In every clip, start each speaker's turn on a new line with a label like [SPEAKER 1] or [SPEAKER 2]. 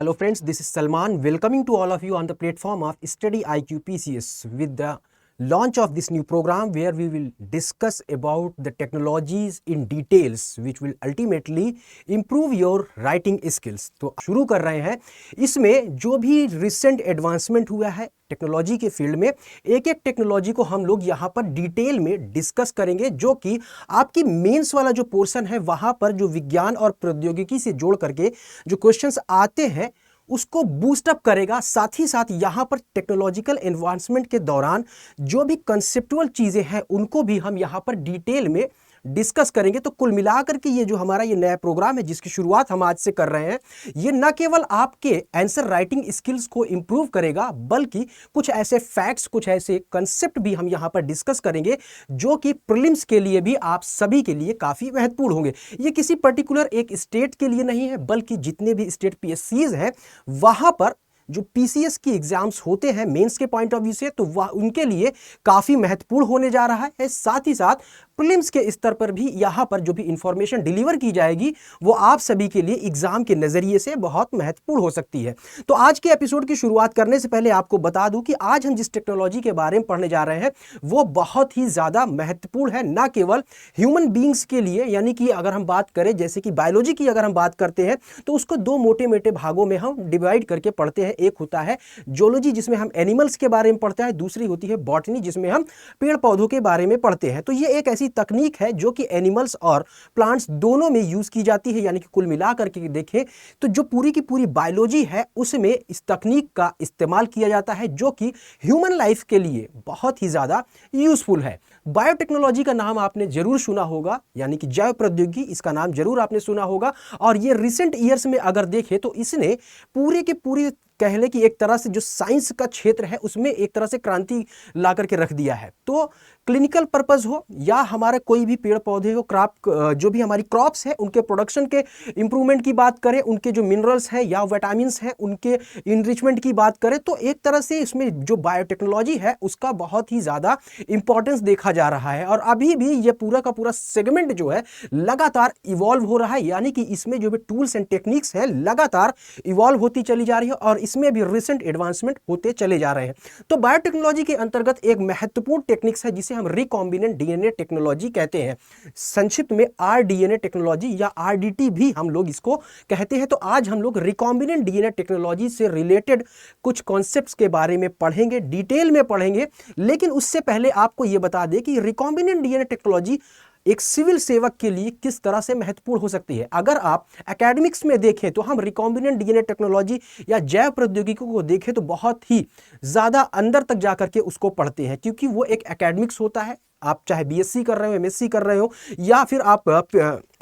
[SPEAKER 1] Hello friends, this is Salman welcoming to all of you on the platform of Study IQ PCS with the launch of this new program where we will discuss about the technologies in details which will ultimately improve your writing skills। तो शुरू कर रहे हैं। इसमें जो भी recent advancement हुआ है टेक्नोलॉजी के फील्ड में, एक एक टेक्नोलॉजी को हम लोग यहाँ पर डिटेल में डिस्कस करेंगे, जो कि आपकी मेंस वाला जो पोर्शन है वहाँ पर जो विज्ञान और प्रौद्योगिकी से जोड़ करके जो क्वेश्चंस आते हैं उसको बूस्ट अप करेगा। साथ ही साथ यहाँ पर टेक्नोलॉजिकल एडवांसमेंट के दौरान जो भी कंसेप्चुअल चीज़ें हैं उनको भी हम यहाँ पर डिटेल में डिस्कस करेंगे। तो कुल मिलाकर के ये जो हमारा ये नया प्रोग्राम है जिसकी शुरुआत हम आज से कर रहे हैं, ये न केवल आपके आंसर राइटिंग स्किल्स को इंप्रूव करेगा बल्कि कुछ ऐसे फैक्ट्स, कुछ ऐसे कंसेप्ट भी हम यहाँ पर डिस्कस करेंगे जो कि प्रीलिम्स के लिए भी आप सभी के लिए काफ़ी महत्वपूर्ण होंगे। ये किसी पर्टिकुलर एक स्टेट के लिए नहीं है बल्कि जितने भी स्टेट PSCs हैं वहाँ पर जो PCS की एग्जाम्स होते हैं मेंस के पॉइंट ऑफ व्यू से, तो वह उनके लिए काफ़ी महत्वपूर्ण होने जा रहा है। साथ ही साथ प्रीलिम्स के स्तर पर भी यहाँ पर जो भी इंफॉर्मेशन डिलीवर की जाएगी वो आप सभी के लिए एग्जाम के नज़रिए से बहुत महत्वपूर्ण हो सकती है। तो आज के एपिसोड की शुरुआत करने से पहले आपको बता दूं कि आज हम जिस टेक्नोलॉजी के बारे में पढ़ने जा रहे हैं वो बहुत ही ज़्यादा महत्वपूर्ण है, ना केवल ह्यूमन बींग्स के लिए, यानी कि अगर हम बात करें जैसे कि बायोलॉजी की अगर हम बात करते हैं तो उसको दो मोटे मोटे भागों में हम डिवाइड करके पढ़ते हैं। एक होता है जूलॉजी जिसमें हम एनिमल्स के बारे में पढ़ते हैं, दूसरी होती है बॉटनी जिसमें हम पेड़ पौधों के बारे में पढ़ते हैं। तो ये एक ऐसी तकनीक है जो कि एनिमल्स और प्लांट्स दोनों में यूज की जाती है, यानी कि कुल मिलाकर के देखें तो जो पूरी की पूरी बायोलॉजी है उसमें इस तकनीक का इस्तेमाल किया जाता है जो कि ह्यूमन लाइफ के लिए बहुत ही ज्यादा यूजफुल है। बायोटेक्नोलॉजी का नाम आपने जरूर सुना होगा, यानी कि जैव प्रौद्योगिकी, इसका नाम जरूर आपने सुना होगा। और ये रिसेंट ईयर्स में अगर देखें तो इसने पूरे के पूरी कह ले कि एक तरह से जो साइंस का क्षेत्र है उसमें एक तरह से क्रांति ला करके रख दिया है। तो क्लिनिकल पर्पस हो या हमारे कोई भी पेड़ पौधे हो, क्रॉप जो भी हमारी क्रॉप्स है उनके प्रोडक्शन के इंप्रूवमेंट की बात करें, उनके जो मिनरल्स हैं या विटामिन्स हैं उनके इनरिचमेंट की बात करें, तो एक तरह से इसमें जो बायोटेक्नोलॉजी है उसका बहुत ही ज़्यादा इंपॉर्टेंस देखा जा रहा है। और अभी भी ये पूरा का पूरा सेगमेंट जो है लगातार इवॉल्व हो रहा है, यानी कि इसमें जो भी टूल्स एंड टेक्निक्स हैं लगातार इवॉल्व होती चली जा रही है और इसमें भी रिसेंट एडवांसमेंट होते चले जा रहे हैं। तो बायोटेक्नोलॉजी के अंतर्गत एक महत्वपूर्ण टेक्निक्स है जिसे हम रिकॉम्बिनेंट डीएनए टेक्नोलॉजी कहते हैं, संक्षिप्त में rDNA टेक्नोलॉजी या RDT भी हम लोग इसको कहते हैं। तो आज हम लोग रिकॉम्बिनेंट डीएनए टेक्नोलॉजी से रिलेटेड कुछ कॉन्सेप्ट्स के बारे में पढ़ेंगे, डिटेल में पढ़ेंगे। लेकिन उससे पहले आपको यह बता दें कि रिकॉम्बिनेंट डीएनए टेक्नोलॉजी एक सिविल सेवक के लिए किस तरह से महत्वपूर्ण हो सकती है। अगर आप एकेडमिक्स में देखें तो हम रिकॉम्बिनेंट डीएनए टेक्नोलॉजी या जैव प्रौद्योगिकी को देखें तो बहुत ही ज़्यादा अंदर तक जाकर के उसको पढ़ते हैं, क्योंकि वो एक एकेडमिक्स होता है। आप चाहे BSc कर रहे हो, MSc कर रहे हो या फिर आप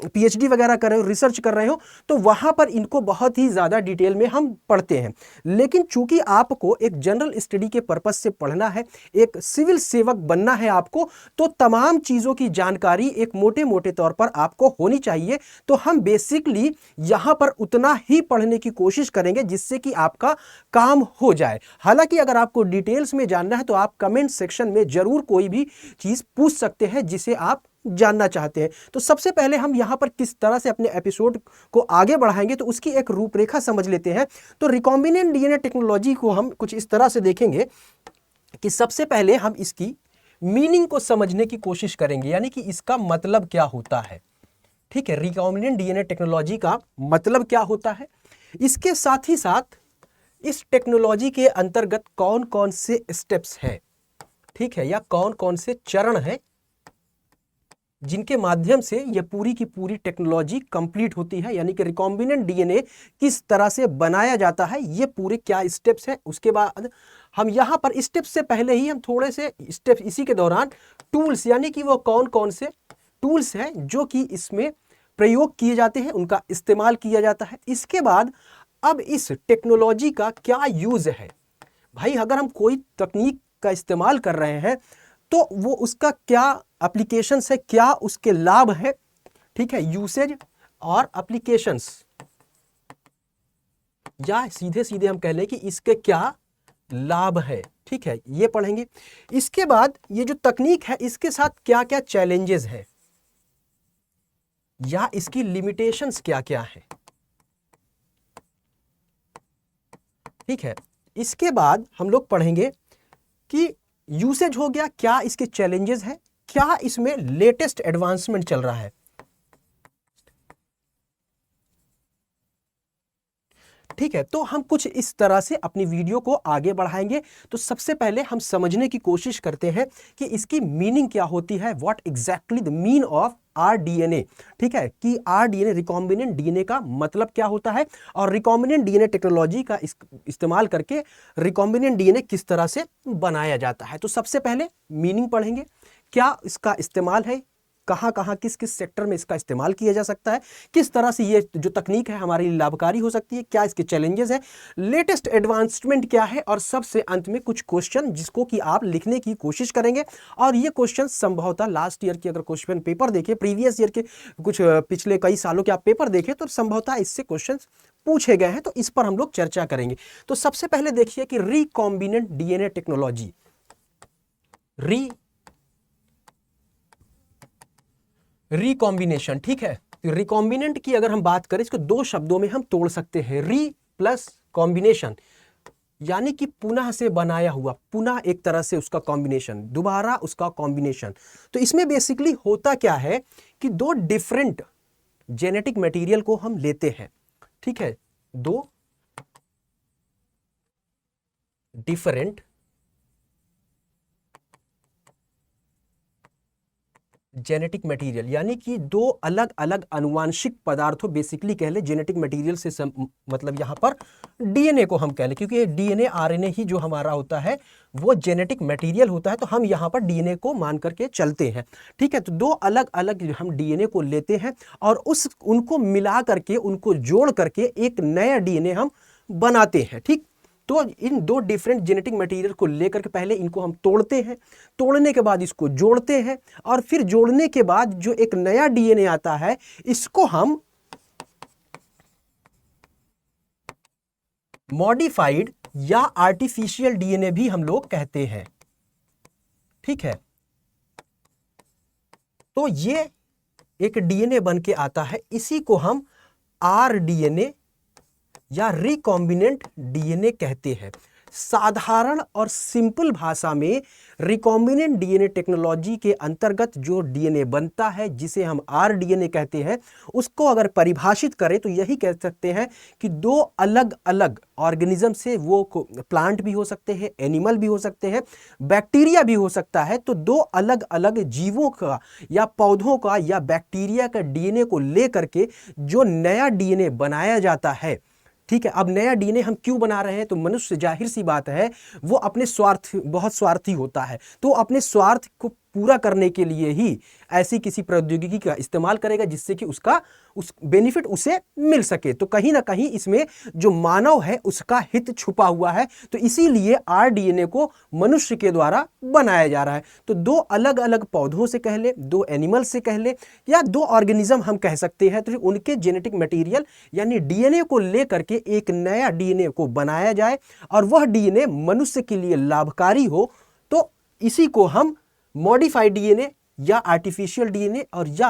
[SPEAKER 1] PhD वगैरह कर रहे हो, रिसर्च कर रहे हो, तो वहाँ पर इनको बहुत ही ज़्यादा डिटेल में हम पढ़ते हैं। लेकिन चूंकि आपको एक जनरल स्टडी के पर्पस से पढ़ना है, एक सिविल सेवक बनना है आपको, तो तमाम चीज़ों की जानकारी एक मोटे मोटे तौर पर आपको होनी चाहिए। तो हम बेसिकली यहाँ पर उतना ही पढ़ने की कोशिश करेंगे जिससे कि आपका काम हो जाए। हालांकि अगर आपको डिटेल्स में जानना है तो आप कमेंट सेक्शन में ज़रूर कोई भी चीज़ पूछ सकते हैं जिसे आप जानना चाहते हैं। तो सबसे पहले हम यहां पर किस तरह से अपने एपिसोड को आगे बढ़ाएंगे तो उसकी एक रूपरेखा समझ लेते हैं। तो रिकॉम्बिनेंट डीएनए टेक्नोलॉजी को हम कुछ इस तरह से देखेंगे कि सबसे पहले हम इसकी मीनिंग को समझने की कोशिश करेंगे, यानी कि इसका मतलब क्या होता है। ठीक है, रिकॉम्बिनेंट डीएनए टेक्नोलॉजी का मतलब क्या होता है, इसके साथ ही साथ इस टेक्नोलॉजी के अंतर्गत कौन कौन से स्टेप्स हैं, ठीक है, या कौन कौन से चरण हैं जिनके माध्यम से यह पूरी की पूरी टेक्नोलॉजी कंप्लीट होती है, यानी कि रिकॉम्बिनेंट डीएनए किस तरह से बनाया जाता है, ये पूरे क्या स्टेप्स हैं। उसके बाद हम यहाँ पर स्टेप्स से पहले ही हम थोड़े से स्टेप्स इसी के दौरान टूल्स, यानी कि वो कौन कौन से टूल्स हैं जो कि इसमें प्रयोग किए जाते हैं, उनका इस्तेमाल किया जाता है। इसके बाद अब इस टेक्नोलॉजी का क्या यूज है। भाई अगर हम कोई तकनीक का इस्तेमाल कर रहे हैं तो वो उसका क्या एप्लीकेशंस है, क्या उसके लाभ है, ठीक है, यूसेज और एप्लीकेशंस, या सीधे सीधे हम कह लें कि इसके क्या लाभ है, ठीक है, ये पढ़ेंगे। इसके बाद ये जो तकनीक है इसके साथ क्या क्या चैलेंजेस हैं या इसकी लिमिटेशंस क्या क्या है, ठीक है, इसके बाद हम लोग पढ़ेंगे कि यूसेज हो गया, क्या इसके चैलेंजेस है, क्या इसमें लेटेस्ट एडवांसमेंट चल रहा है। ठीक है, तो हम कुछ इस तरह से अपनी वीडियो को आगे बढ़ाएंगे। तो सबसे पहले हम समझने की कोशिश करते हैं कि इसकी मीनिंग क्या होती है, what exactly the mean of rDNA. ठीक है, कि आरडीएनए रिकॉम्बिनेंट डीएनए का मतलब क्या होता है, और रिकॉम्बिनेंट डीएनए टेक्नोलॉजी का इस्तेमाल करके रिकॉम्बिनेंट डीएनए किस तरह से बनाया जाता है। तो सबसे पहले मीनिंग पढ़ेंगे, क्या इसका इस्तेमाल है, कहां कहां किस किस सेक्टर में इसका इस्तेमाल किया जा सकता है, किस तरह से ये जो तकनीक है हमारे लिए लाभकारी हो सकती है, क्या इसके चैलेंजेस हैं, लेटेस्ट एडवांसमेंट क्या है, और सबसे अंत में कुछ क्वेश्चन जिसको कि आप लिखने की कोशिश करेंगे। और ये क्वेश्चन संभवतः लास्ट ईयर के अगर क्वेश्चन पेपर देखें, प्रीवियस ईयर के कुछ पिछले कई सालों के आप पेपर देखें, तो संभवतः इससे क्वेश्चन पूछे गए हैं। तो इस पर हम लोग चर्चा करेंगे। तो सबसे पहले देखिए कि रिकॉम्बिनेंट डीएनए टेक्नोलॉजी, रिकॉम्बिनेशन। ठीक है, रिकॉम्बिनेंट की अगर हम बात करें, इसको दो शब्दों में हम तोड़ सकते हैं, री प्लस कॉम्बिनेशन, यानी कि पुनः से बनाया हुआ, पुनः एक तरह से उसका कॉम्बिनेशन, दोबारा उसका कॉम्बिनेशन। तो इसमें बेसिकली होता क्या है कि दो डिफरेंट जेनेटिक मटेरियल को हम लेते हैं। ठीक है, दो डिफरेंट जेनेटिक मटेरियल, यानी कि दो अलग अलग अनुवांशिक पदार्थों, बेसिकली कह ले जेनेटिक मटेरियल से मतलब यहां पर डीएनए को हम कह ले, क्योंकि डीएनए आरएनए ही जो हमारा होता है वो जेनेटिक मटेरियल होता है, तो हम यहां पर डीएनए को मान करके चलते हैं। ठीक है, तो दो अलग अलग हम डीएनए को लेते हैं और उनको मिला करके, उनको जोड़ करके एक नया डीएनए हम बनाते हैं। ठीक, तो इन दो डिफरेंट जेनेटिक मटेरियल को लेकर के पहले इनको हम तोड़ते हैं, तोड़ने के बाद इसको जोड़ते हैं, और फिर जोड़ने के बाद जो एक नया डीएनए आता है, इसको हम मॉडिफाइड या आर्टिफिशियल डीएनए भी हम लोग कहते हैं। ठीक है, तो ये एक डीएनए बन के आता है, इसी को हम आरडीएनए या रिकॉम्बिनेंट डीएनए कहते हैं। साधारण और सिंपल भाषा में रिकॉम्बिनेंट डीएनए टेक्नोलॉजी के अंतर्गत जो डीएनए बनता है, जिसे हम आरडीएनए कहते हैं, उसको अगर परिभाषित करें तो यही कह सकते हैं कि दो अलग अलग ऑर्गेनिज्म से, वो प्लांट भी हो सकते हैं, एनिमल भी हो सकते हैं, बैक्टीरिया भी हो सकता है, तो दो अलग अलग जीवों का या पौधों का या बैक्टीरिया का डीएनए को लेकर के जो नया डीएनए बनाया जाता है। ठीक है, अब नया डीएनए हम क्यों बना रहे हैं, तो मनुष्य जाहिर सी बात है वो अपने बहुत स्वार्थी होता है, तो अपने स्वार्थ को पूरा करने के लिए ही ऐसी किसी प्रौद्योगिकी का इस्तेमाल करेगा जिससे कि उस बेनिफिट उसे मिल सके। तो कहीं ना कहीं इसमें जो मानव है उसका हित छुपा हुआ है, तो इसीलिए आरडीएनए को मनुष्य के द्वारा बनाया जा रहा है। तो दो अलग अलग पौधों से कह ले, दो एनिमल से कह ले, या दो ऑर्गेनिज्म हम कह सकते हैं, तो उनके जेनेटिक मटेरियल यानी डीएनए को लेकर के एक नया डीएनए को बनाया जाए और वह डीएनए मनुष्य के लिए लाभकारी हो, तो इसी को हम मॉडिफाइड डीएनए या आर्टिफिशियल डीएनए और या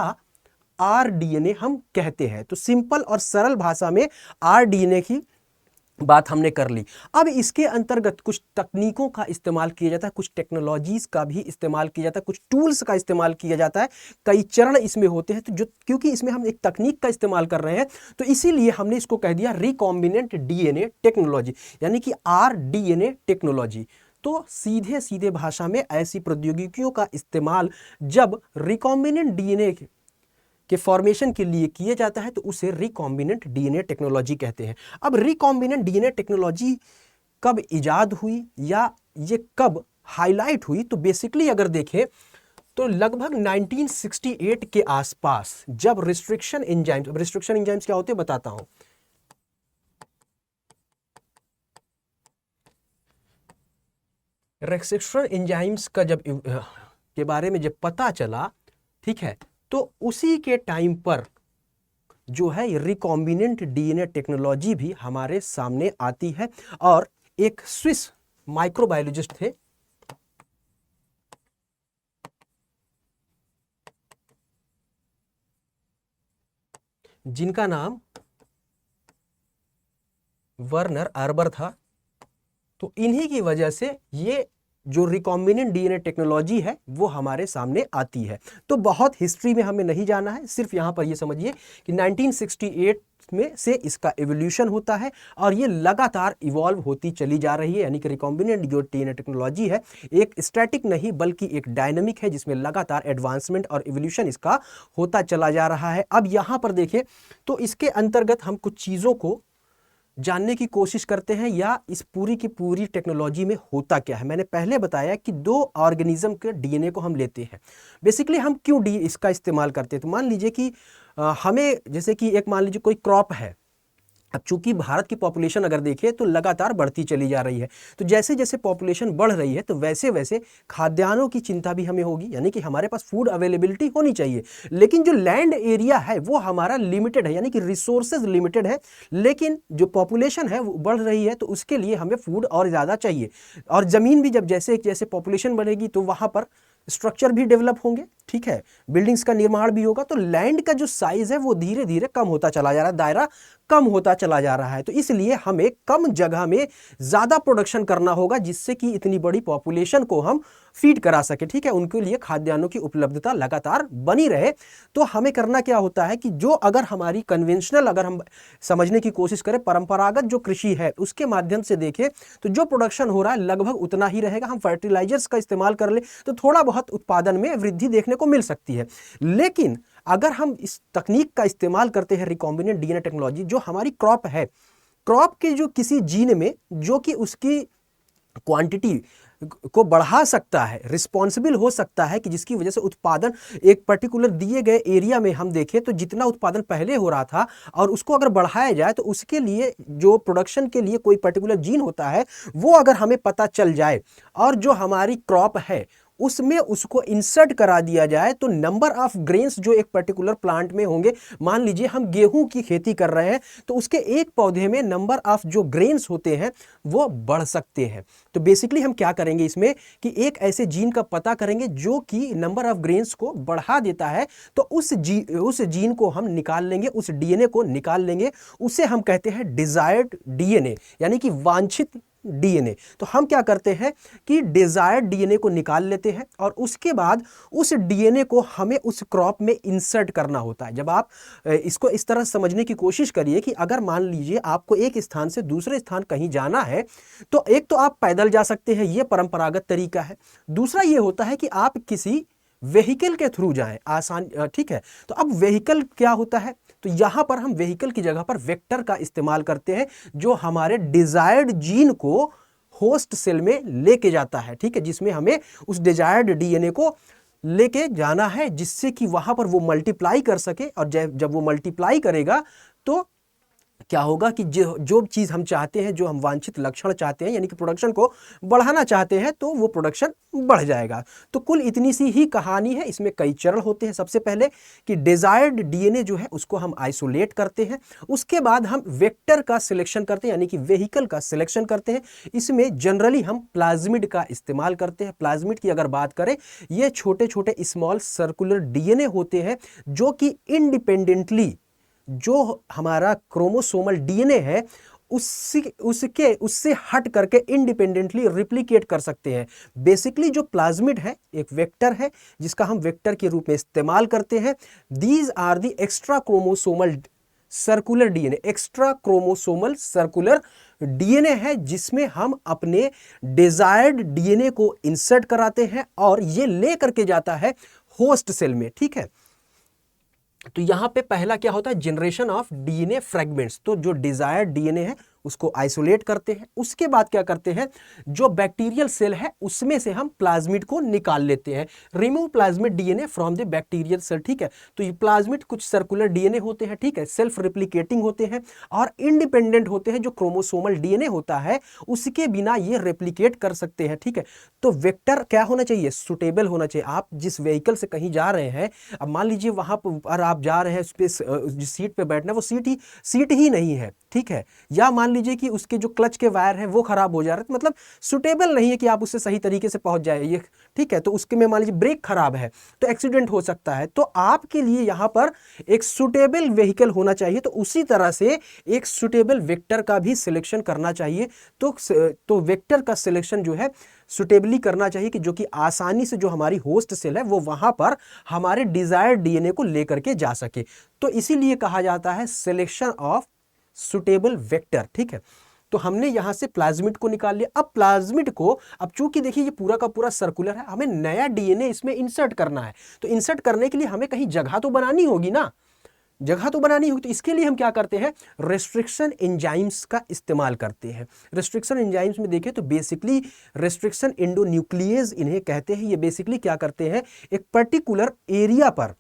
[SPEAKER 1] आरडीएनए हम कहते हैं। तो सिंपल और सरल भाषा में आरडीएनए की बात हमने कर ली। अब इसके अंतर्गत कुछ तकनीकों का इस्तेमाल किया जाता है, कुछ टेक्नोलॉजीज का भी इस्तेमाल किया जाता है, कुछ टूल्स का इस्तेमाल किया जाता है, कई चरण इसमें होते हैं। तो जो क्योंकि इसमें हम एक तकनीक का इस्तेमाल कर रहे हैं, तो इसीलिए हमने इसको कह दिया रिकॉम्बिनेंट डीएनए टेक्नोलॉजी, यानी कि आरडीएनए टेक्नोलॉजी। तो सीधे सीधे भाषा में ऐसी प्रौद्योगिकियों का इस्तेमाल जब रिकॉम्बिनेंट डीएनए के फॉर्मेशन के लिए किया जाता है, तो उसे रिकॉम्बिनेंट डीएनए टेक्नोलॉजी कहते हैं। अब रिकॉम्बिनेंट डीएनए टेक्नोलॉजी कब इजाद हुई या ये कब हाईलाइट हुई, तो बेसिकली अगर देखें तो लगभग 1968 के आसपास, जब रिस्ट्रिक्शन एंजाइम्स क्या होते हैं बताता हूं। रिस्ट्रिक्शन एंजाइम्स का जब के बारे में जब पता चला, ठीक है, तो उसी के टाइम पर जो है रिकॉम्बिनेंट डीएनए टेक्नोलॉजी भी हमारे सामने आती है। और एक स्विस माइक्रोबायोलॉजिस्ट थे, जिनका नाम वर्नर आर्बर था। तो इन्हीं की वजह से ये जो रिकॉम्बिनेंट डीएनए टेक्नोलॉजी है वो हमारे सामने आती है। तो बहुत हिस्ट्री में हमें नहीं जाना है, सिर्फ यहाँ पर ये समझिए कि 1968 में से इसका एवोल्यूशन होता है और ये लगातार इवॉल्व होती चली जा रही है। यानी कि रिकॉम्बिनेंट जो डीएनए टेक्नोलॉजी है एक स्टैटिक नहीं बल्कि एक डायनेमिक है, जिसमें लगातार एडवांसमेंट और एवोल्यूशन इसका होता चला जा रहा है। अब यहाँ पर देखें तो इसके अंतर्गत हम कुछ चीज़ों को जानने की कोशिश करते हैं, या इस पूरी की पूरी टेक्नोलॉजी में होता क्या है। मैंने पहले बताया कि दो ऑर्गेनिज्म के डीएनए को हम लेते हैं। बेसिकली हम क्यों इसका इस्तेमाल करते हैं, तो मान लीजिए कि हमें, जैसे कि एक मान लीजिए कोई क्रॉप है। अब चूंकि भारत की पॉपुलेशन अगर देखें तो लगातार बढ़ती चली जा रही है, तो जैसे जैसे पॉपुलेशन बढ़ रही है तो वैसे वैसे खाद्यान्नों की चिंता भी हमें होगी, यानी कि हमारे पास फूड अवेलेबिलिटी होनी चाहिए। लेकिन जो लैंड एरिया है वो हमारा लिमिटेड है, यानी कि रिसोर्सेज लिमिटेड है, लेकिन जो पॉपुलेशन है वो बढ़ रही है, तो उसके लिए हमें फूड और ज़्यादा चाहिए। और ज़मीन भी जब जैसे जैसे पॉपुलेशन बढ़ेगी तो वहाँ पर स्ट्रक्चर भी डेवलप होंगे, ठीक है, बिल्डिंग्स का निर्माण भी होगा, तो लैंड का जो साइज है वो धीरे धीरे कम होता चला जा रहा है, दायरा कम होता चला जा रहा है। तो इसलिए हमें कम जगह में ज़्यादा प्रोडक्शन करना होगा, जिससे कि इतनी बड़ी पॉपुलेशन को हम फीड करा सके, ठीक है, उनके लिए खाद्यान्नों की उपलब्धता लगातार बनी रहे। तो हमें करना क्या होता है कि जो अगर हमारी कन्वेंशनल, अगर हम समझने की कोशिश करें, परंपरागत जो कृषि है उसके माध्यम से देखें तो जो प्रोडक्शन हो रहा है लगभग उतना ही रहेगा। हम फर्टिलाइजर्स का इस्तेमाल कर ले तो थोड़ा बहुत उत्पादन में वृद्धि देखने को मिल सकती है। लेकिन अगर हम इस तकनीक का इस्तेमाल करते हैं, रिकॉम्बिनेंट डीएनए टेक्नोलॉजी, जो हमारी क्रॉप है, क्रॉप के जो किसी जीन में जो कि उसकी क्वांटिटी को बढ़ा सकता है, रिस्पॉन्सिबल हो सकता है, कि जिसकी वजह से उत्पादन एक पर्टिकुलर दिए गए एरिया में हम देखें तो जितना उत्पादन पहले हो रहा था और उसको अगर बढ़ाया जाए तो उसके लिए जो प्रोडक्शन के लिए कोई पर्टिकुलर जीन होता है वो अगर हमें पता चल जाए और जो हमारी क्रॉप है उसमें उसको इंसर्ट करा दिया जाए, तो नंबर ऑफ ग्रेन्स जो एक पर्टिकुलर प्लांट में होंगे, मान लीजिए हम गेहूं की खेती कर रहे हैं तो उसके एक पौधे में नंबर ऑफ जो ग्रेन्स होते हैं वो बढ़ सकते हैं। तो बेसिकली हम क्या करेंगे इसमें कि एक ऐसे जीन का पता करेंगे जो कि नंबर ऑफ ग्रेन्स को बढ़ा देता है, तो उस जीन को हम निकाल लेंगे, उस डीएनए को निकाल लेंगे, उसे हम कहते हैं डिजायर्ड डीएनए, यानी कि वांछित डीएनए। तो हम क्या करते हैं कि डिजायर्ड डीएनए को निकाल लेते हैं और उसके बाद उस डीएनए को हमें उस क्रॉप में इंसर्ट करना होता है। जब आप इसको इस तरह समझने की कोशिश करिए कि अगर मान लीजिए आपको एक स्थान से दूसरे स्थान कहीं जाना है, तो एक तो आप पैदल जा सकते हैं, ये परंपरागत तरीका है। दूसरा ये होता है कि आप किसी व्हीकल के थ्रू जाएं, आसान, ठीक है। तो अब व्हीकल क्या होता है, तो यहां पर हम व्हीकल की जगह पर वेक्टर का इस्तेमाल करते हैं, जो हमारे डिजायर्ड जीन को होस्ट सेल में लेके जाता है, ठीक है, जिसमें हमें उस डिजायर्ड डीएनए को लेके जाना है, जिससे कि वहां पर वो मल्टीप्लाई कर सके। और जब वो मल्टीप्लाई करेगा तो क्या होगा कि जो चीज़ हम चाहते हैं, जो हम वांछित लक्षण चाहते हैं, यानी कि प्रोडक्शन को बढ़ाना चाहते हैं, तो वो प्रोडक्शन बढ़ जाएगा। तो कुल इतनी सी ही कहानी है। इसमें कई चरण होते हैं। सबसे पहले कि डिजायर्ड डीएनए जो है उसको हम आइसोलेट करते हैं, उसके बाद हम वेक्टर का सिलेक्शन करते हैं, यानी कि व्हीकल का सिलेक्शन करते हैं। इसमें जनरली हम प्लाज्मिड का इस्तेमाल करते हैं। प्लाज्मिड की अगर बात करें, ये छोटे छोटे स्मॉल सर्कुलर डीएनए होते हैं जो कि इंडिपेंडेंटली जो हमारा क्रोमोसोमल डीएनए है उससे हट करके इंडिपेंडेंटली रिप्लिकेट कर सकते हैं। बेसिकली जो प्लाज्मिड है एक वेक्टर है जिसका हम वेक्टर के रूप में इस्तेमाल करते हैं। These are the extra chromosomal circular DNA, extra chromosomal circular DNA है जिसमें हम अपने डिजायर्ड डीएनए को इंसर्ट कराते हैं और ये ले करके जाता है होस्ट सेल में, ठीक है। तो यहां पे पहला क्या होता है, जनरेशन ऑफ डीएनए फ्रेगमेंट्स। तो जो डिजायर्ड डीएनए है उसको आइसोलेट करते हैं। उसके बाद क्या करते हैं, जो बैक्टीरियल सेल है उसमें से हम प्लाज्मिड को निकाल लेते हैं। Remove plasmid DNA from the bacterial cell, ठीक है। तो ये प्लाज्मिड कुछ सर्कुलर डीएनए होते हैं, ठीक है, सेल्फ रिप्लिकेटिंग होते हैं और इंडिपेंडेंट होते हैं। जो क्रोमोसोमल डीएनए होता है उसके बिना ये रेप्लिकेट कर सकते हैं, ठीक है। तो वेक्टर क्या होना चाहिए, सुटेबल होना चाहिए। आप जिस व्हीकल से कहीं जा रहे हैं, अब मान लीजिए वहां पर आप जा रहे हैं, जिस सीट पे बैठना है वो सीट ही नहीं है, ठीक है, या मान लीजिए कि उसके जो क्लच के वायर हैं वो खराब हो जा रहे हैं, मतलब सुटेबल नहीं है कि आप उससे सही तरीके से पहुंच जाए ये, ठीक है, तो उसके में मान लीजिए ब्रेक खराब है तो एक्सीडेंट हो सकता है। तो आपके लिए यहाँ पर एक सुटेबल व्हीकल होना चाहिए, तो उसी तरह से एक सुटेबल वेक्टर का भी सिलेक्शन करना चाहिए। तो वेक्टर का सिलेक्शन जो है सुटेबली करना चाहिए कि जो कि आसानी से जो हमारी होस्ट सेल है वो वहां पर हमारे डिजायर्ड डीएनए को लेकर के जा सके। तो इसीलिए कहा जाता है सिलेक्शन ऑफ सुटेबल वेक्टर, ठीक है। तो हमने यहां से प्लाज्मिड को निकाल लिया। अब प्लाज्मिड को, अब चूंकि देखिए ये पूरा का पूरा सर्कुलर है, हमें नया डीएनए इसमें इंसर्ट करना है। तो इंसर्ट करने के लिए हमें कहीं जगह तो बनानी होगी ना, जगह तो बनानी होगी। तो इसके लिए हम क्या करते हैं, रेस्ट्रिक्शन एंजाइम्स का इस्तेमाल करते हैं। रेस्ट्रिक्शन एंजाइम्स में देखें तो बेसिकली रेस्ट्रिक्शन एंडोन्यूक्लियेज इन्हें कहते हैं। ये बेसिकली क्या करते हैं, एक पर्टिकुलर एरिया पर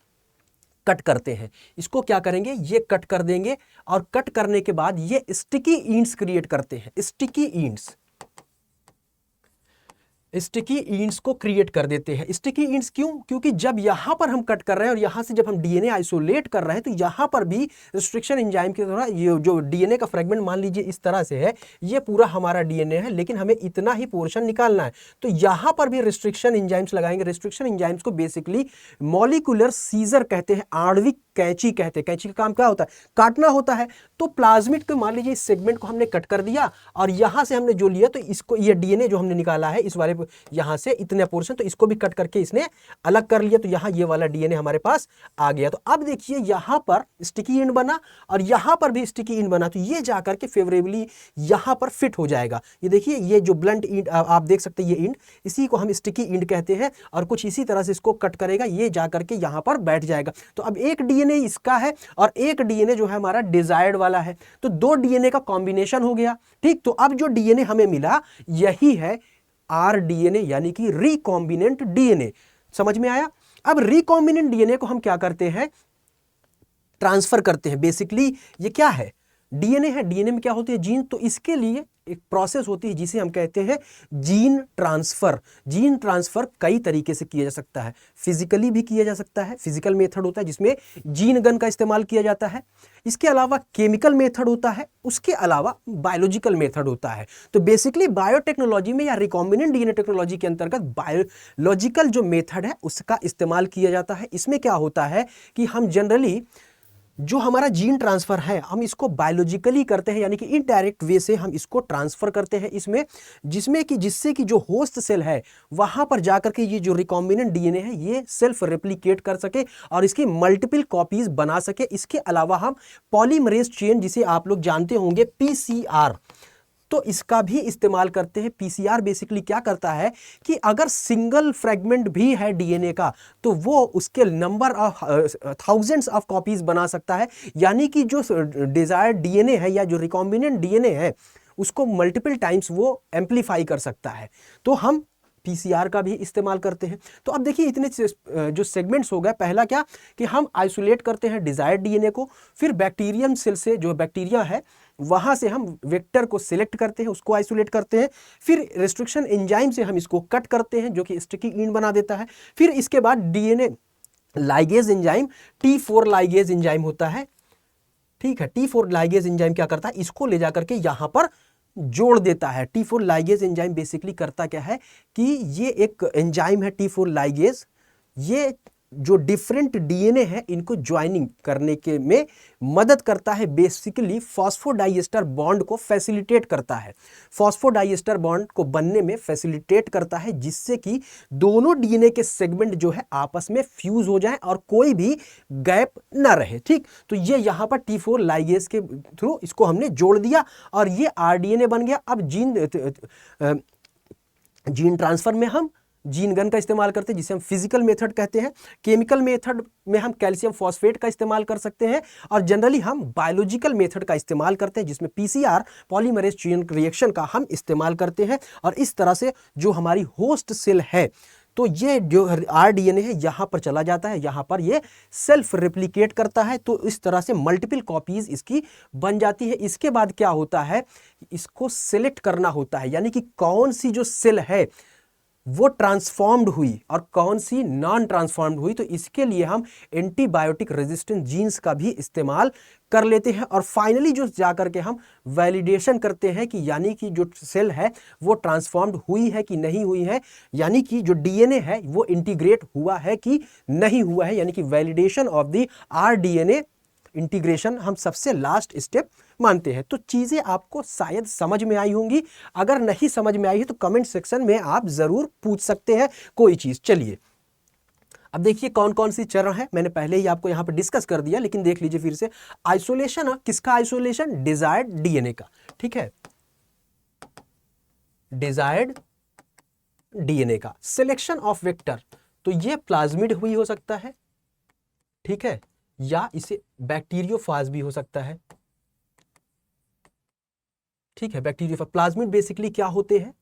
[SPEAKER 1] कट करते हैं। इसको क्या करेंगे, ये कट कर देंगे और कट करने के बाद ये स्टिकी इंड्स क्रिएट करते हैं। स्टिकी इंड्स को क्रिएट कर देते हैं। स्टिकी इंड्स क्यों, क्योंकि जब यहां पर हम कट कर रहे हैं और यहां से जब हम डीएनए आइसोलेट कर रहे हैं तो यहां पर भी रिस्ट्रिक्शन एंजाइम के द्वारा ये जो डीएनए का फ्रेगमेंट मान लीजिए इस तरह से है, ये पूरा हमारा डीएनए है, लेकिन हमें इतना ही पोर्शन निकालना है। तो यहां पर भी रिस्ट्रिक्शन एंजाइम्स लगाएंगे। रिस्ट्रिक्शन एंजाइम्स को बेसिकली मॉलिक्यूलर सीजर कहते हैं, आणविक कैंची कहते हैं। कैंची का काम क्या होता है, काटना होता है। तो प्लाज्मिड को मान लीजिए इस सेगमेंट को हमने कट कर दिया और यहां से हमने जो लिया तो इसको, ये डीएनए जो हमने निकाला है इस वाले यहां से इतने पोर्शन, तो इसको भी कट करके इसने अलग कर लिया। तो यहां ये वाला डीएनए हमारे पास आ गया। तो अब देखिए यहां पर स्टिकी एंड बना और यहां पर भी स्टिकी एंड बना, तो ये जाकर के फेवरेबली यहां पर फिट हो जाएगा। ये देखिए ये जो ब्लंट एंड आप देख सकते हैं, ये एंड, इसी को हम स्टिकी एंड कहते हैं और कुछ इसी तरह से इसको कट करेगा, ये जाकर के यहां पर बैठ जाएगा। तो अब एक डीएनए इसका है और एक डीएनए जो है हमारा डिजायर्ड वाला है, तो दो डीएनए का कॉम्बिनेशन हो गया, ठीक। तो अब जो डीएनए हमें मिला यही है आरडीएनए, यानी कि रिकॉम्बिनेंट डीएनए। समझ में आया। अब रिकॉम्बिनेंट डीएनए को हम क्या करते हैं, ट्रांसफर करते हैं। बेसिकली ये क्या है, डीएनए है, डीएनए में क्या होती है, जीन। तो इसके लिए एक प्रोसेस होती है जिसे हम कहते हैं जीन ट्रांसफर। जीन ट्रांसफर कई तरीके से किया जा सकता है। फिजिकली भी किया जा सकता है, फिजिकल मेथड होता है जिसमें जीन गन का इस्तेमाल किया जाता है। इसके अलावा केमिकल मेथड होता है, उसके अलावा बायोलॉजिकल मेथड होता है। तो बेसिकली बायोटेक्नोलॉजी में या रिकॉम्बिनेंट डीएनए टेक्नोलॉजी के अंतर्गत बायोलॉजिकल जो मेथड है उसका इस्तेमाल किया जाता है। इसमें क्या होता है कि हम जनरली जो हमारा जीन ट्रांसफर है हम इसको बायोलॉजिकली करते हैं, यानी कि इनडायरेक्ट वे से हम इसको ट्रांसफर करते हैं इसमें, जिससे कि जो होस्ट सेल है वहां पर जाकर के ये जो रिकॉम्बिनेंट डीएनए है ये सेल्फ रेप्लिकेट कर सके और इसकी मल्टीपल कॉपीज बना सके। इसके अलावा हम पॉलीमरेज चेन, जिसे आप लोग जानते होंगे पीसीआर, तो इसका भी इस्तेमाल करते हैं। पीसीआर बेसिकली क्या करता है कि अगर सिंगल फ्रेगमेंट भी है डीएनए का तो वो उसके number of thousands of copies बना सकता है, यानी कि जो डिजायर्ड डीएनए है या जो रिकॉम्बिनेंट डीएनए है उसको मल्टीपल टाइम्स वो एम्पलीफाई कर सकता है। तो हम पीसीआर का भी इस्तेमाल करते हैं। तो अब देखिए इतने जो सेगमेंट्स हो गए, पहला क्या कि हम आइसोलेट करते हैं डिजायर्ड डीएनए को, फिर बैक्टीरियम सेल से जो बैक्टीरिया है वहां से हम वेक्टर को सिलेक्ट करते हैं, उसको आइसोलेट करते हैं, फिर रेस्ट्रिक्शन एंजाइम से हम इसको कट करते हैं जो कि स्टिकी एंड बना देता है। फिर इसके बाद DNA ligase enzyme, T4 ligase enzyme होता है, ठीक है। T4 लाइगेज एंजाइम क्या करता है, इसको ले जाकर के यहां पर जोड़ देता है। T4 लाइगेज एंजाइम बेसिकली करता क्या है कि ये एक एंजाइम है T4 लाइगेज, ये जो डिफरेंट डीएनए है इनको ज्वाइनिंग करने के में मदद करता है। बेसिकली फॉस्फोडाइएस्टर बॉन्ड को फैसिलिटेट करता है, फॉस्फोडाइएस्टर बॉन्ड को बनने में फैसिलिटेट करता है, जिससे कि दोनों डीएनए के सेगमेंट जो है आपस में फ्यूज हो जाए और कोई भी गैप ना रहे, ठीक। तो ये यहाँ पर T4 लाइगेज के थ्रू इसको हमने जोड़ दिया और ये आरडीएनए बन गया। अब जीन ट्रांसफर में हम जीन गन का इस्तेमाल करते हैं जिसे हम फिजिकल मेथड कहते हैं। केमिकल मेथड में हम कैल्शियम फॉस्फेट का इस्तेमाल कर सकते हैं और जनरली हम बायोलॉजिकल मेथड का इस्तेमाल करते हैं जिसमें पीसीआर पॉलीमरेज चेन रिएक्शन का हम इस्तेमाल करते हैं। और इस तरह से जो हमारी होस्ट सेल है तो ये जो आरडीएनए है यहाँ पर चला जाता है, यहाँ पर ये सेल्फ रेप्लिकेट करता है, तो इस तरह से मल्टीपल कॉपीज इसकी बन जाती है। इसके बाद क्या होता है, इसको सिलेक्ट करना होता है, यानी कि कौन सी जो सेल है वो ट्रांसफॉर्म्ड हुई और कौन सी नॉन ट्रांसफॉर्म्ड हुई। तो इसके लिए हम एंटीबायोटिक रेजिस्टेंट जीन्स का भी इस्तेमाल कर लेते हैं और फाइनली जो जाकर के हम वैलिडेशन करते हैं कि यानी कि जो सेल है वो ट्रांसफॉर्म्ड हुई है कि नहीं हुई है, यानी कि जो डीएनए है वो इंटीग्रेट हुआ है कि नहीं हुआ है, यानी कि validation of the rDNA integration हम सबसे लास्ट स्टेप मानते हैं। तो चीज़ें आपको शायद समझ में आई होंगी, अगर नहीं समझ में आई है तो कमेंट सेक्शन में आप ज़रूर पूछ सकते हैं कोई चीज़। चलिए अब देखिए कौन कौन सी चरण है, मैंने पहले ही आपको यहाँ पर डिस्कस कर दिया, लेकिन देख लीजिए फिर से। आइसोलेशन, किसका आइसोलेशन? डिजायर्ड डीएनए का, ठीक है, डिजायर्ड डीएनए का। सिलेक्शन ऑफ वेक्टर, तो ये प्लाज्मिड हुई हो सकता है, ठीक है, या इसे बैक्टीरियोफाज भी हो सकता है, ठीक है, बैक्टीरियोफाज। प्लाज्मिड बेसिकली क्या होते हैं?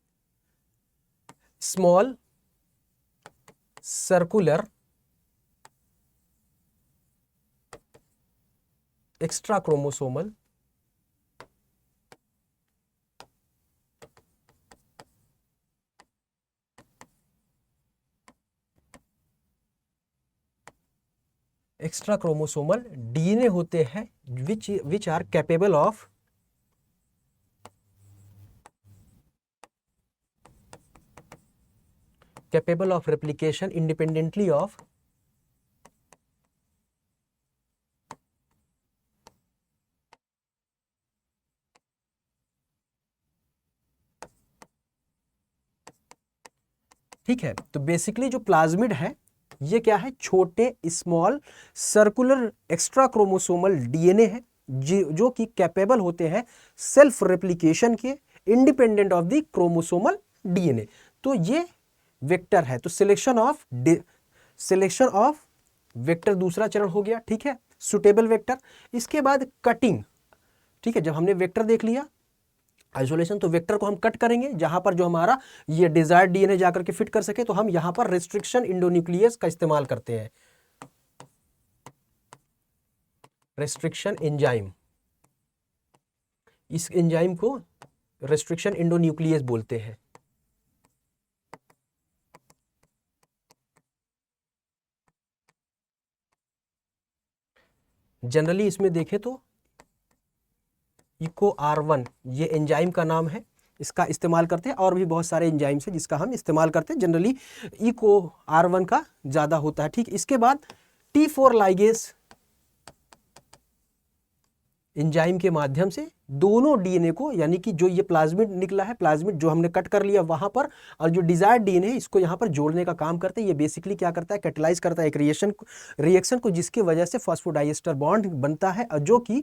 [SPEAKER 1] Small circular extra chromosomal extra chromosomal DNA होते हैं which are capable of replication independently of ठीक है। तो बेसिकली जो प्लाज्मिड है ये क्या है? छोटे small circular extra chromosomal DNA है जो कि कैपेबल होते हैं सेल्फ रेप्लिकेशन के, independent of the chromosomal DNA. तो ये वेक्टर है। तो सिलेक्शन ऑफ वेक्टर दूसरा चरण हो गया, ठीक है, सुटेबल वेक्टर। इसके बाद कटिंग, ठीक है, जब हमने वेक्टर देख लिया आइसोलेशन, तो वेक्टर को हम कट करेंगे जहां पर जो हमारा ये डिजायर्ड डीएनए जाकर के फिट कर सके। तो हम यहां पर रेस्ट्रिक्शन इंडोन्यूक्लियस का इस्तेमाल करते हैं, रेस्ट्रिक्शन एंजाइम। इस एंजाइम को रेस्ट्रिक्शन इंडोन्यूक्लियस बोलते हैं। जनरली इसमें देखें तो इको R1 ये एंजाइम का नाम है, इसका इस्तेमाल करते हैं। और भी बहुत सारे एंजाइम्स हैं जिसका हम इस्तेमाल करते हैं, जनरली इको R1 का ज़्यादा होता है, ठीक। इसके बाद T4 लाइगेस एंजाइम के माध्यम से दोनों डीएनए को, यानी कि जो ये प्लाज्मिड निकला है, प्लाज्मिड जो हमने कट कर लिया वहां पर, और जो डिजायर्ड डीएनए है इसको यहाँ पर जोड़ने का काम करते हैं। ये बेसिकली क्या करता है? कैटेलाइज करता है एक रिएक्शन को जिसकी वजह से फॉस्फोडाइएस्टर बॉन्ड बनता है और जो कि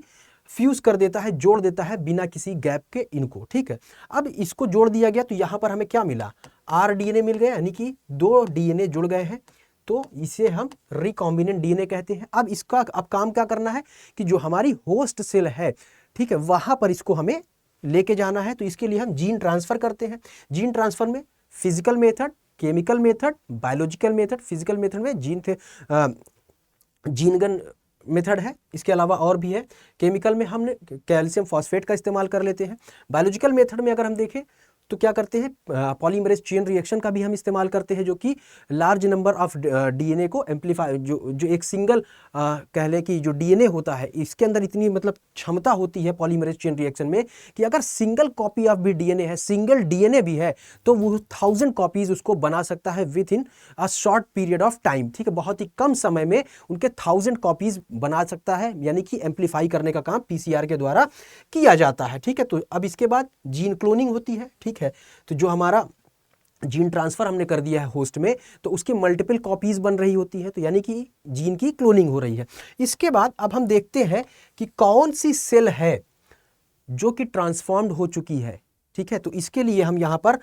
[SPEAKER 1] फ्यूज कर देता है, जोड़ देता है बिना किसी गैप के इनको, ठीक है। अब इसको जोड़ दिया गया तो यहाँ पर हमें क्या मिला? आरडीएनए मिल गया, यानी कि दो डीएनए जुड़ गए हैं, तो इसे हम रिकॉम्बिनेंट डीएनए कहते हैं। अब इसका अब काम क्या करना है कि जो हमारी होस्ट सेल है, ठीक है, वहां पर इसको हमें लेके जाना है। तो इसके लिए हम जीन ट्रांसफर करते हैं। जीन ट्रांसफर में physical method, chemical method, biological method. Physical method में जीनगन मेथड है, इसके अलावा और भी है। केमिकल में हमने कैल्शियम फॉस्फेट का इस्तेमाल कर लेते हैं। बायोलॉजिकल मेथड में अगर हम देखें तो क्या करते हैं? पॉलीमरेज चेन रिएक्शन का भी हम इस्तेमाल करते हैं, जो कि लार्ज नंबर ऑफ डीएनए को एम्पलीफाई, जो एक सिंगल कह लें कि जो डीएनए होता है इसके अंदर इतनी मतलब क्षमता होती है पॉलीमरेज चेन रिएक्शन में कि अगर सिंगल कॉपी ऑफ भी डीएनए है, सिंगल डीएनए भी है, तो वो 1000 कॉपीज उसको बना सकता है with in a short period of time, ठीक है। बहुत ही कम समय में उनके 1000 कॉपीज बना सकता है, यानी कि एम्पलीफाई करने का काम पीसीआर के द्वारा किया जाता है, ठीक है। तो अब इसके बाद जीन क्लोनिंग होती है, ठीक है। तो जो हमारा जीन ट्रांसफर हमने कर दिया है होस्ट में, तो उसकी मल्टीपल कॉपीज बन रही होती है, तो यानी कि जीन की क्लोनिंग हो रही है। इसके बाद अब हम देखते हैं कि कौन सी सेल है जो कि ट्रांसफॉर्म्ड हो चुकी है, ठीक है। तो इसके लिए हम यहां पर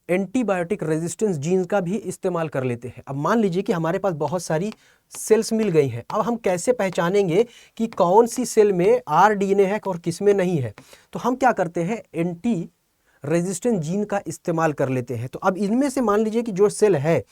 [SPEAKER 1] एंटीबायोटिक रेजिस्टेंस जीन का भी इस्तेमाल कर लेते हैं। अब मान लीजिए कि हमारे पास बहुत सारी सेल्स मिल गई हैं। अब हम कैसे पहचानेंगे कि कौन सी सेल में आरडीएनए है और किसमें नहीं है? तो हम क्या करते हैं? एंटी रेजिस्टेंस जीन का इस्तेमाल कर लेते हैं। तो अब इनमें से मान लीजिए कि जो सेल है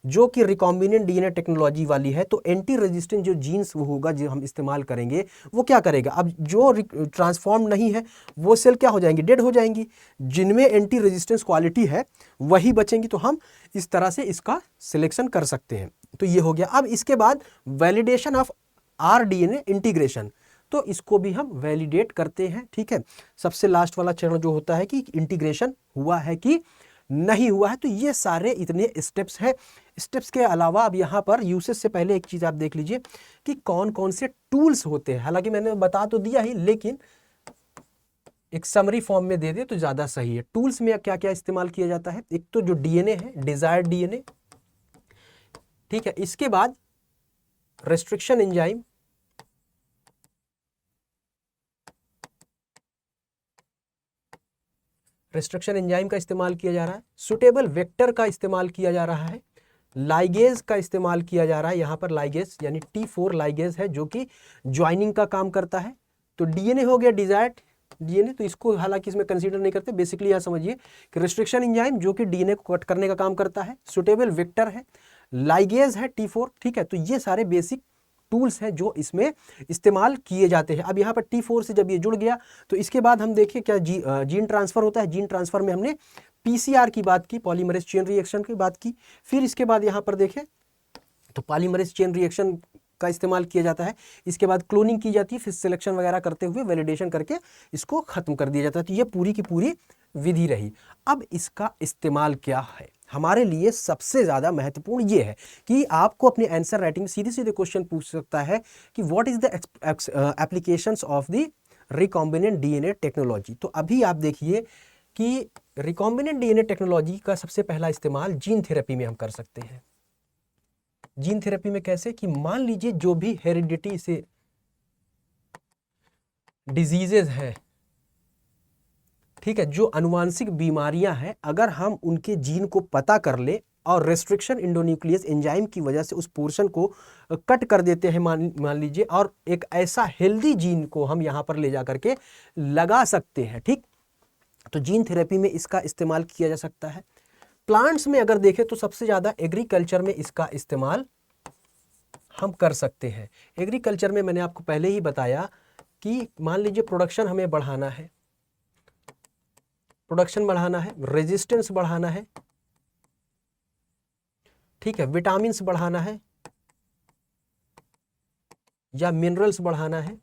[SPEAKER 1] जो कि रिकॉम्बिनेंट डीएनए टेक्नोलॉजी वाली है, तो एंटी रेजिस्टेंट जो जीन्स वो होगा जो हम इस्तेमाल करेंगे वो क्या करेगा, अब जो ट्रांसफॉर्म नहीं है वो सेल क्या हो जाएंगी, डेड हो जाएंगी। जिनमें एंटी रेजिस्टेंस क्वालिटी है वही बचेंगी। तो हम इस तरह से इसका सिलेक्शन कर सकते हैं। तो ये हो गया। अब इसके बाद वैलिडेशन ऑफ आरडीएनए इंटीग्रेशन, तो इसको भी हम वैलिडेट करते हैं। ठीक है, सबसे लास्ट वाला चरण जो होता है कि इंटीग्रेशन हुआ है कि नहीं हुआ है। तो ये सारे इतने स्टेप्स हैं। स्टेप्स के अलावा अब यहाँ पर यूसेज से पहले एक चीज़ आप देख लीजिए कि कौन कौन से टूल्स होते हैं। हालांकि मैंने बता तो दिया ही, लेकिन एक समरी फॉर्म में दे दे तो ज़्यादा सही है। टूल्स में क्या क्या इस्तेमाल किया जाता है, एक तो जो डीएनए है, डिजायर्ड डीएनए, ठीक है। इसके बाद रेस्ट्रिक्शन एंजाइम, रेस्ट्रिक्शन एंजाइम का इस्तेमाल किया जा रहा है। सुटेबल वेक्टर का इस्तेमाल किया जा रहा है। लाइगेज का इस्तेमाल किया जा रहा है। यहाँ पर लाइगेज यानी T4 लाइगेज है जो कि ज्वाइनिंग का काम करता है। तो डीएनए हो गया डिजायर्ड डीएनए, तो इसको हालांकि इसमें कंसीडर नहीं करते। बेसिकली यहाँ समझिए कि रेस्ट्रिक्शन एंजाइम जो कि डीएनए को कट करने का काम करता है, सुटेबल वेक्टर है, लाइगेज है T4, ठीक है। तो ये सारे बेसिक टूल्स हैं जो इसमें इस्तेमाल किए जाते हैं। अब यहाँ पर T4 से जब ये जुड़ गया तो इसके बाद हम देखें क्या जीन ट्रांसफर होता है। जीन ट्रांसफर में हमने पीसीआर की बात की, पॉलीमरेज चेन रिएक्शन की बात की। फिर इसके बाद यहाँ पर देखें तो पॉलीमरेज चेन रिएक्शन का इस्तेमाल किया जाता है। इसके बाद क्लोनिंग की जाती है, फिर सिलेक्शन वगैरह करते हुए वैलिडेशन करके इसको खत्म कर दिया जाता है। तो ये पूरी की पूरी विधि रही। अब इसका इस्तेमाल क्या है, हमारे लिए सबसे ज़्यादा महत्वपूर्ण ये है कि आपको अपने आंसर राइटिंग में सीधे सीधे क्वेश्चन पूछ सकता है कि what is the applications of the recombinant DNA technology. तो अभी आप देखिए कि रिकॉम्बिनेंट डीएनए टेक्नोलॉजी का सबसे पहला इस्तेमाल जीन थेरेपी में हम कर सकते हैं। जीन थेरेपी में कैसे, कि मान लीजिए जो भी हेरिडिटी से डिजीजेज हैं, ठीक है, जो अनुवांशिक बीमारियां हैं, अगर हम उनके जीन को पता कर ले और रेस्ट्रिक्शन एंडोन्यूक्लियस एंजाइम की वजह से उस पोर्शन को कट कर देते हैं मान लीजिए, और एक ऐसा हेल्दी जीन को हम यहाँ पर ले जा करके लगा सकते हैं। ठीक, तो जीन थेरेपी में इसका इस्तेमाल किया जा सकता है। प्लांट्स में अगर देखें तो सबसे ज़्यादा एग्रीकल्चर में इसका इस्तेमाल हम कर सकते हैं। एग्रीकल्चर में मैंने आपको पहले ही बताया कि मान लीजिए प्रोडक्शन हमें बढ़ाना है, प्रोडक्शन बढ़ाना है, रेजिस्टेंस बढ़ाना है, ठीक है, विटामिन्स बढ़ाना है या मिनरल्स बढ़ाना है,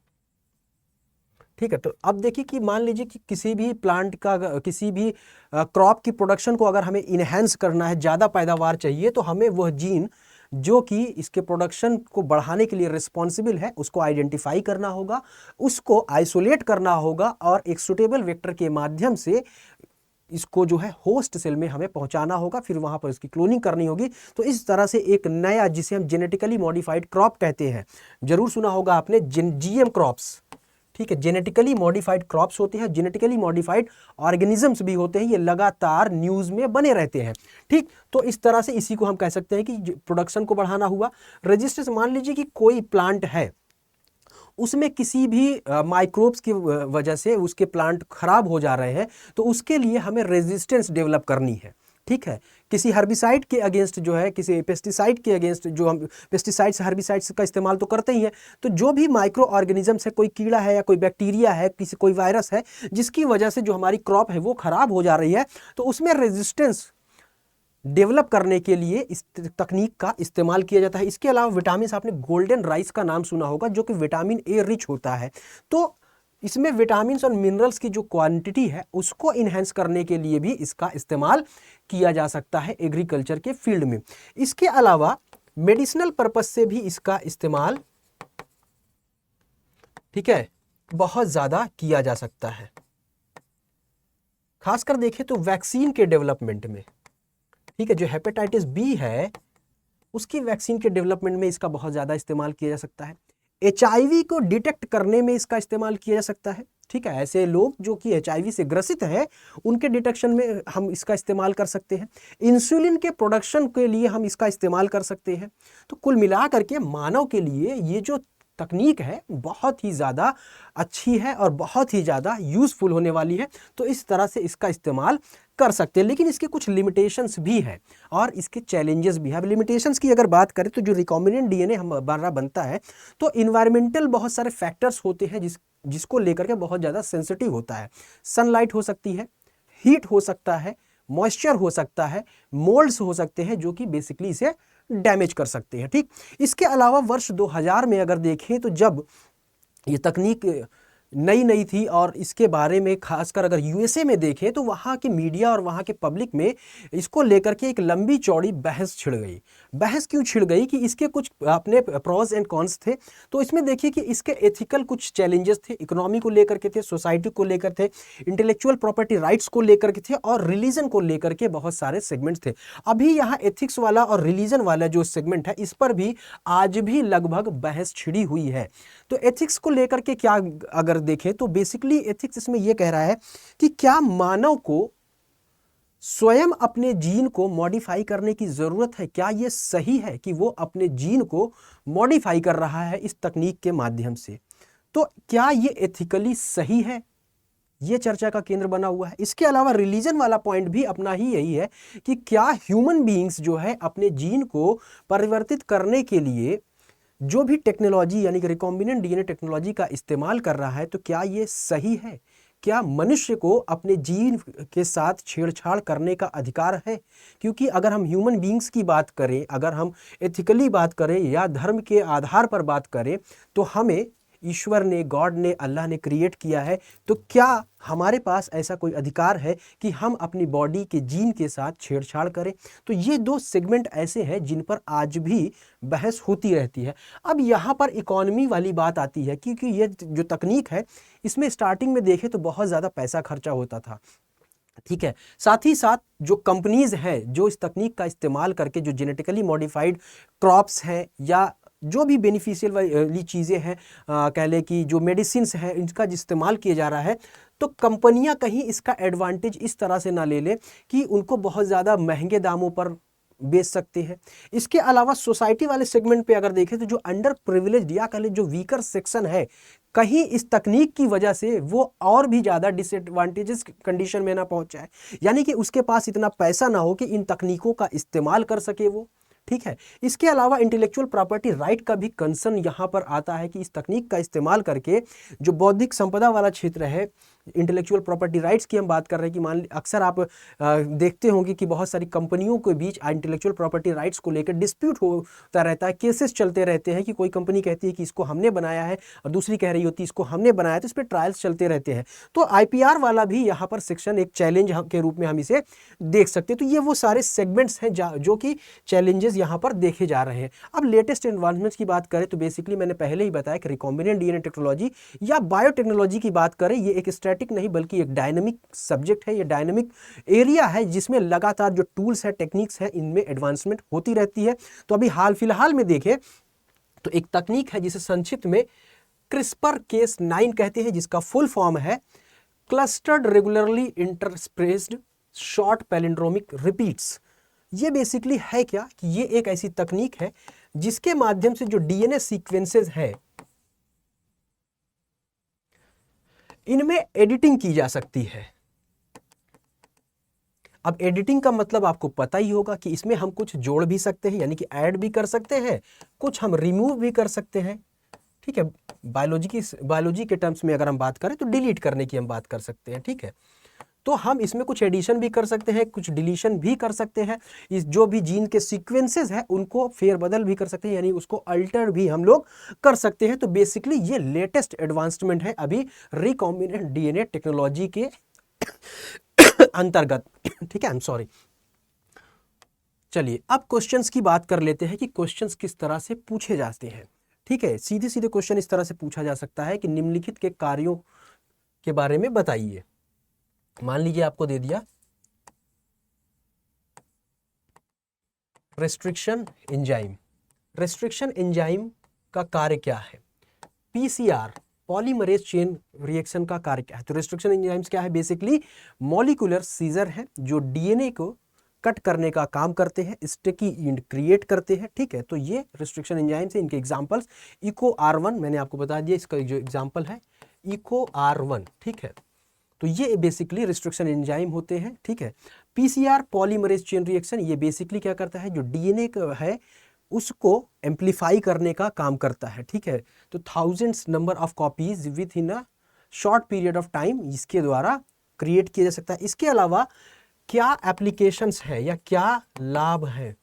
[SPEAKER 1] ठीक है। तो अब देखिए कि मान लीजिए कि किसी भी प्लांट का, किसी भी क्रॉप की प्रोडक्शन को अगर हमें इनहेंस करना है, ज़्यादा पैदावार चाहिए, तो हमें वह जीन जो कि इसके प्रोडक्शन को बढ़ाने के लिए रिस्पॉन्सिबल है उसको आइडेंटिफाई करना होगा, उसको आइसोलेट करना होगा और एक सुटेबल वेक्टर के माध्यम से इसको जो है होस्ट सेल में हमें पहुंचाना होगा, फिर वहां पर इसकी क्लोनिंग करनी होगी। तो इस तरह से एक नया, जिसे हम जेनेटिकली मॉडिफाइड क्रॉप कहते हैं, जरूर सुना होगा आपने जीएम क्रॉप्स, ठीक है, जेनेटिकली मॉडिफाइड क्रॉप्स होते हैं, जेनेटिकली मॉडिफाइड ऑर्गेनिजम्स भी होते हैं, ये लगातार न्यूज़ में बने रहते हैं। ठीक, तो इस तरह से इसी को हम कह सकते हैं कि प्रोडक्शन को बढ़ाना हुआ। रेजिस्टेंस, मान लीजिए कि कोई प्लांट है, उसमें किसी भी माइक्रोब्स की वजह से उसके प्लांट खराब हो जा रहे हैं, तो उसके लिए हमें रेजिस्टेंस डेवलप करनी है। ठीक है, किसी हर्बिसाइड के अगेंस्ट जो है, किसी पेस्टिसाइड के अगेंस्ट, जो हम पेस्टिसाइड्स हर्बिसाइड्स का इस्तेमाल तो करते ही हैं, तो जो भी माइक्रो ऑर्गेनिजम्स है, कोई कीड़ा है या कोई बैक्टीरिया है, कोई वायरस है, जिसकी वजह से जो हमारी क्रॉप है वो खराब हो जा रही है, तो उसमें रेजिस्टेंस डेवलप करने के लिए इस तकनीक का इस्तेमाल किया जाता है। इसके अलावा विटामिन, आपने गोल्डन राइस का नाम सुना होगा, जो कि विटामिन ए रिच होता है। तो इसमें विटामिन और मिनरल्स की जो क्वांटिटी है उसको इन्हेंस करने के लिए भी इसका इस्तेमाल किया जा सकता है एग्रीकल्चर के फील्ड में। इसके अलावा मेडिसिनल पर्पस से भी इसका इस्तेमाल, ठीक है, बहुत ज्यादा किया जा सकता है। खासकर देखें तो वैक्सीन के डेवलपमेंट में, ठीक है, जो हेपेटाइटिस बी है उसकी वैक्सीन के डेवलपमेंट में इसका बहुत ज़्यादा इस्तेमाल किया जा सकता है। HIV को डिटेक्ट करने में इसका इस्तेमाल किया जा सकता है। ठीक है, ऐसे लोग जो कि HIV से ग्रसित है, उनके डिटेक्शन में हम इसका इस्तेमाल कर सकते हैं। इंसुलिन के प्रोडक्शन के लिए हम इसका इस्तेमाल कर सकते हैं। तो कुल मिला करके मानव के लिए ये जो तकनीक है बहुत ही ज़्यादा अच्छी है और बहुत ही ज़्यादा यूज़फुल होने वाली है, तो इस तरह से इसका इस्तेमाल कर सकते हैं। लेकिन इसके कुछ लिमिटेशंस भी हैं और इसके चैलेंजेस भी हैं। अब लिमिटेशंस की अगर बात करें तो जो रिकॉम्बिनेंट डीएनए हमारा बनता है तो इन्वायरमेंटल बहुत सारे फैक्टर्स होते हैं जिसको लेकर के बहुत ज़्यादा सेंसिटिव होता है। सनलाइट हो सकती है, हीट हो सकता है, मॉइस्चर हो सकता है, मोल्ड्स हो सकते हैं जो कि बेसिकली इसे डैमेज कर सकते हैं। ठीक, इसके अलावा वर्ष 2000 में अगर देखें तो जब ये तकनीक नई नई थी और इसके बारे में खासकर अगर यूएसए में देखें तो वहाँ के मीडिया और वहाँ के पब्लिक में इसको लेकर के एक लंबी चौड़ी बहस छिड़ गई। बहस क्यों छिड़ गई कि इसके कुछ अपने प्रोज एंड कॉन्स थे। तो इसमें देखिए कि इसके एथिकल कुछ चैलेंजेस थे, इकोनॉमी को लेकर के थे, सोसाइटी को लेकर थे, इंटेलेक्चुअल प्रॉपर्टी राइट्स को लेकर के थे और रिलीजन को लेकर के बहुत सारे सेगमेंट्स थे। अभी यहाँ एथिक्स वाला और रिलीजन वाला जो सेगमेंट है इस पर भी आज भी लगभग बहस छिड़ी हुई है। तो एथिक्स को लेकर के क्या अगर देखें तो बेसिकली एथिक्स इसमें यह कह रहा है कि क्या मानव को स्वयं अपने जीन को मॉडिफाई करने की जरूरत है, क्या यह सही है कि वो अपने जीन को मॉडिफाई कर रहा है इस तकनीक के माध्यम से, तो क्या ये एथिकली सही है, ये चर्चा का केंद्र बना हुआ है। इसके अलावा रिलीजन वाला पॉइंट भी अपना ही यही है कि क्या ह्यूमन बीइंग्स जो है अपने जीन को परिवर्तित करने के लिए जो भी टेक्नोलॉजी यानी कि रिकॉम्बिनेंट डीएनए टेक्नोलॉजी का इस्तेमाल कर रहा है तो क्या ये सही है, क्या मनुष्य को अपने जीन के साथ छेड़छाड़ करने का अधिकार है। क्योंकि अगर हम ह्यूमन बीइंग्स की बात करें, अगर हम एथिकली बात करें या धर्म के आधार पर बात करें तो हमें ईश्वर ने, गॉड ने, अल्लाह ने क्रिएट किया है, तो क्या हमारे पास ऐसा कोई अधिकार है कि हम अपनी बॉडी के जीन के साथ छेड़छाड़ करें। तो ये दो सेगमेंट ऐसे हैं जिन पर आज भी बहस होती रहती है। अब यहाँ पर इकोनॉमी वाली बात आती है क्योंकि ये जो तकनीक है इसमें स्टार्टिंग में देखें तो बहुत ज़्यादा पैसा खर्चा होता था। ठीक है, साथ ही साथ जो कंपनीज हैं जो इस तकनीक का इस्तेमाल करके जो जेनेटिकली मॉडिफाइड क्रॉप्स हैं या जो भी बेनिफिशियल वाली चीज़ें हैं, कह लें कि जो मेडिसिन्स हैं इनका इस्तेमाल किया जा रहा है, तो कंपनियां कहीं इसका एडवांटेज इस तरह से ना ले लें कि उनको बहुत ज़्यादा महंगे दामों पर बेच सकते हैं। इसके अलावा सोसाइटी वाले सेगमेंट पे अगर देखें तो जो अंडर प्रिविलेज्ड या कह लें जो वीकर सेक्शन है, कहीं इस तकनीक की वजह से वो और भी ज़्यादा डिसएडवांटेजेस कंडीशन में ना पहुंच जाए, यानी कि उसके पास इतना पैसा ना हो कि इन तकनीकों का इस्तेमाल कर सके वो। ठीक है, इसके अलावा इंटेलेक्चुअल प्रॉपर्टी राइट का भी कंसर्न यहाँ पर आता है कि इस तकनीक का इस्तेमाल करके जो बौद्धिक संपदा वाला क्षेत्र है, इंटेलेक्चुअल प्रॉपर्टी राइट्स की हम बात कर रहे हैं कि मान अक्सर आप देखते होंगे कि बहुत सारी कंपनियों के बीच इंटेलेक्चुअल प्रॉपर्टी राइट्स को लेकर डिस्प्यूट होता रहता है, केसेस चलते रहते हैं कि कोई कंपनी कहती है कि इसको हमने बनाया है और दूसरी कह रही होती है इसको हमने बनाया, तो इस पर ट्रायल्स चलते रहते हैं। तो IPR वाला भी यहाँ पर सेक्शन एक चैलेंज के रूप में हम इसे देख सकते हैं। तो ये वो सारे सेगमेंट्स हैं जो कि चैलेंजेस यहाँ पर देखे जा रहे हैं। अब लेटेस्ट एडवांसमेंट्स की बात करें तो बेसिकली मैंने पहले ही बताया कि रिकॉम्बिनेंट डीएनए टेक्नोलॉजी या बायोटेक्नोलॉजी की बात करें, ये एक स्टैटिक नहीं बल्कि एक डायनेमिक सब्जेक्ट है, ये डायनेमिक एरिया है जिसमें लगातार जो टूल्स है, टेक्निक्स है, इनमें एडवांसमेंट होती रहती है। तो अभी हाल फिलहाल में देखें तो एक तकनीक है जिसे संक्षिप्त में CRISPR-Cas9 कहते हैं, जिसका फुल फॉर्म है clustered regularly interspaced short palindromic repeats. ये बेसिकली है क्या कि ये एक ऐसी तकनीक है जिसके माध्यम से जो डीएनए सीक्वेंसेस है इनमें एडिटिंग की जा सकती है। अब एडिटिंग का मतलब आपको पता ही होगा कि इसमें हम कुछ जोड़ भी सकते हैं, यानी कि ऐड भी कर सकते हैं, कुछ हम रिमूव भी कर सकते हैं। ठीक है, बायोलॉजी के टर्म्स में अगर हम बात करें तो डिलीट करने की हम बात कर सकते हैं। ठीक है, तो हम इसमें कुछ एडिशन भी कर सकते हैं, कुछ डिलीशन भी कर सकते हैं। इस जो भी जीन के सीक्वेंसेस हैं उनको फेरबदल भी कर सकते हैं, यानी उसको अल्टर भी हम लोग कर सकते हैं। तो बेसिकली ये लेटेस्ट एडवांसमेंट है अभी रिकॉम्बिनेंट डीएनए टेक्नोलॉजी के अंतर्गत। ठीक है, आई एम सॉरी। चलिए अब क्वेश्चंस की बात कर लेते हैं कि क्वेश्चंस किस तरह से पूछे जाते हैं। ठीक है, सीधे सीधे क्वेश्चन इस तरह से पूछा जा सकता है कि निम्नलिखित के कार्यों के बारे में बताइए। मान लीजिए आपको दे दिया रेस्ट्रिक्शन एंजाइम। रेस्ट्रिक्शन एंजाइम का कार्य क्या है? PCR पॉलीमरेज चेन रिएक्शन का कार्य क्या है? तो रेस्ट्रिक्शन एंजाइम्स क्या है? बेसिकली मॉलिक्यूलर सीजर है जो डीएनए को कट करने का काम करते हैं, स्टिकी इंड क्रिएट करते हैं, ठीक है। तो ये रिस्ट्रिक्शन एंजाइम से इनके एग्जांपल्स इको R1 मैंने आपको बता दिया, इसका जो एग्जांपल है इको R1, ठीक है। तो ये बेसिकली रिस्ट्रिक्शन एंजाइम होते हैं, ठीक है। PCR पॉलीमरेज चेन रिएक्शन, ये बेसिकली क्या करता है, जो डीएनए है उसको एम्पलीफाई करने का काम करता है, ठीक है। तो thousands number of copies with in a short period of time इसके द्वारा क्रिएट किया जा सकता है। इसके अलावा क्या एप्लीकेशंस है या क्या लाभ है,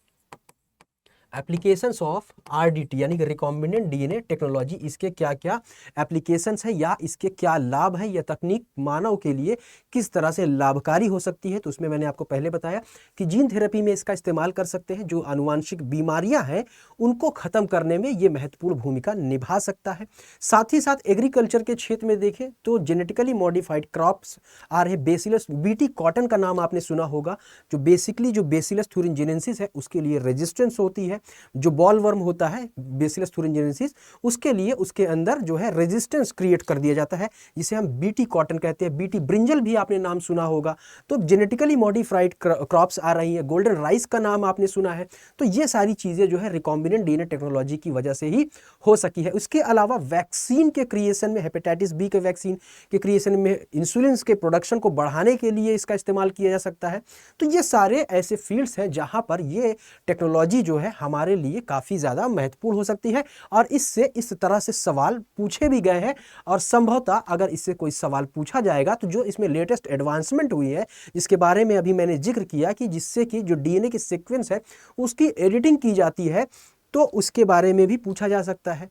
[SPEAKER 1] एप्लीकेशंस ऑफ RDT यानी कि रिकॉम्बिनेंट डीएनए टेक्नोलॉजी, इसके क्या क्या एप्लीकेशंस है या इसके क्या लाभ है, यह तकनीक मानव के लिए किस तरह से लाभकारी हो सकती है। तो उसमें मैंने आपको पहले बताया कि जीन थेरेपी में इसका इस्तेमाल कर सकते हैं, जो आनुवांशिक बीमारियां हैं उनको खत्म करने में ये महत्वपूर्ण भूमिका निभा सकता है। साथ ही साथ एग्रीकल्चर के क्षेत्र में देखें तो जेनेटिकली मॉडिफाइड क्रॉप्स आ रहे, बेसिलस बीटी कॉटन का नाम आपने सुना होगा, जो बेसिकली जो बेसिलस thuringiensis है उसके लिए रेजिस्टेंस होती है। जो बॉल वर्म होता है बेसिलस thuringiensis, उसके लिए उसके अंदर जो है रेजिस्टेंस क्रिएट कर दिया जाता है, जिसे हम बीटी कॉटन कहते हैं। बीटी ब्रिंजल भी आपने नाम सुना होगा। तो जेनेटिकली मॉडिफाइड क्रॉप्स आ रही है, गोल्डन राइस का नाम आपने सुना है। तो ये सारी चीजें जो है रिकॉम्बिनेंट डीएनए टेक्नोलॉजी की वजह से ही हो सकी है। उसके अलावा वैक्सीन के क्रिएशन में, हेपेटाइटिस बी के वैक्सीन के क्रिएशन में, इंसुलिन के प्रोडक्शन को बढ़ाने के लिए इसका इस्तेमाल किया जा सकता है। तो ये सारे ऐसे फील्ड्स हैं जहां पर ये टेक्नोलॉजी जो है हमारे लिए काफ़ी ज़्यादा महत्वपूर्ण हो सकती है। और इससे इस तरह से सवाल पूछे भी गए हैं, और संभवतः अगर इससे कोई सवाल पूछा जाएगा तो जो इसमें लेटेस्ट एडवांसमेंट हुई है, जिसके बारे में अभी मैंने जिक्र किया कि जिससे कि जो डीएनए की सीक्वेंस है उसकी एडिटिंग की जाती है, तो उसके बारे में भी पूछा जा सकता है।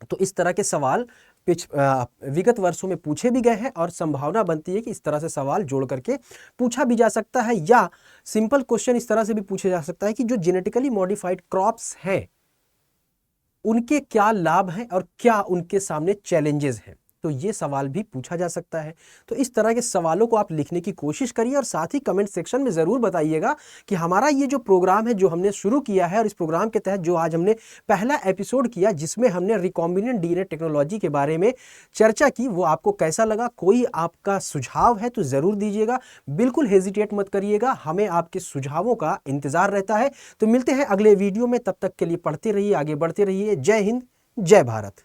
[SPEAKER 1] तो इस तरह के सवाल विगत वर्षों में पूछे भी गए हैं, और संभावना बनती है कि इस तरह से सवाल जोड़ करके पूछा भी जा सकता है, या सिंपल क्वेश्चन इस तरह से भी पूछा जा सकता है कि जो जेनेटिकली मॉडिफाइड क्रॉप्स हैं उनके क्या लाभ हैं और क्या उनके सामने चैलेंजेस हैं। तो ये सवाल भी पूछा जा सकता है। तो इस तरह के सवालों को आप लिखने की कोशिश करिए, और साथ ही कमेंट सेक्शन में ज़रूर बताइएगा कि हमारा ये जो प्रोग्राम है, जो हमने शुरू किया है, और इस प्रोग्राम के तहत जो आज हमने पहला एपिसोड किया जिसमें हमने रिकॉम्बिनेंट डीएनए टेक्नोलॉजी के बारे में चर्चा की, वो आपको कैसा लगा। कोई आपका सुझाव है तो ज़रूर दीजिएगा, बिल्कुल हेजिटेट मत करिएगा, हमें आपके सुझावों का इंतज़ार रहता है। तो मिलते हैं अगले वीडियो में, तब तक के लिए पढ़ते रहिए, आगे बढ़ते रहिए। जय हिंद, जय भारत।